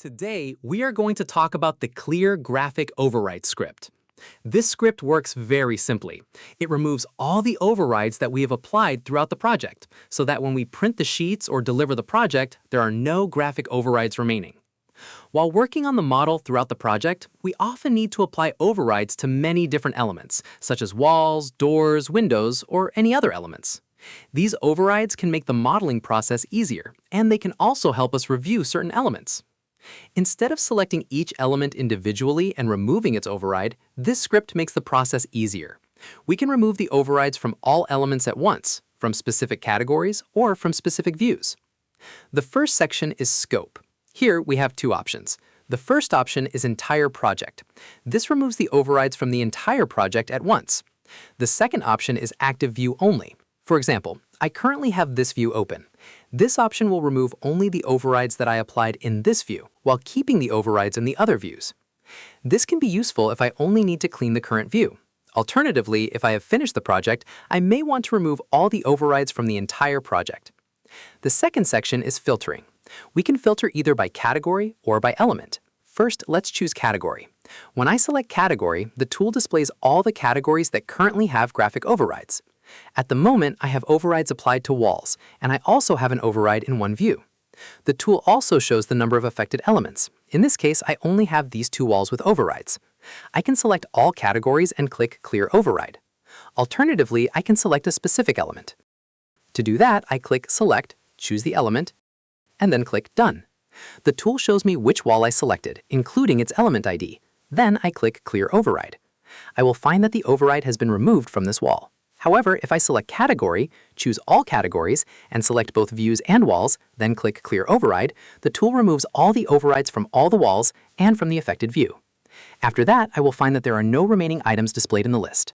Today, we are going to talk about the Clear Graphic Override script. This script works very simply. It removes all the overrides that we have applied throughout the project, so that when we print the sheets or deliver the project, there are no graphic overrides remaining. While working on the model throughout the project, we often need to apply overrides to many different elements, such as walls, doors, windows, or any other elements. These overrides can make the modeling process easier, and they can also help us review certain elements. Instead of selecting each element individually and removing its override, this script makes the process easier. We can remove the overrides from all elements at once, from specific categories or from specific views. The first section is Scope. Here we have two options. The first option is Entire Project. This removes the overrides from the entire project at once. The second option is Active View Only. For example, I currently have this view open. This option will remove only the overrides that I applied in this view, while keeping the overrides in the other views. This can be useful if I only need to clean the current view. Alternatively, if I have finished the project, I may want to remove all the overrides from the entire project. The second section is Filtering. We can filter either by category or by element. First, let's choose Category. When I select Category, the tool displays all the categories that currently have graphic overrides. At the moment, I have overrides applied to walls, and I also have an override in one view. The tool also shows the number of affected elements. In this case, I only have these two walls with overrides. I can select all categories and click Clear Override. Alternatively, I can select a specific element. To do that, I click Select, choose the element, and then click Done. The tool shows me which wall I selected, including its element ID. Then I click Clear Override. I will find that the override has been removed from this wall. However, if I select Category, choose All Categories, and select both views and walls, then click Clear Override, the tool removes all the overrides from all the walls and from the affected view. After that, I will find that there are no remaining items displayed in the list.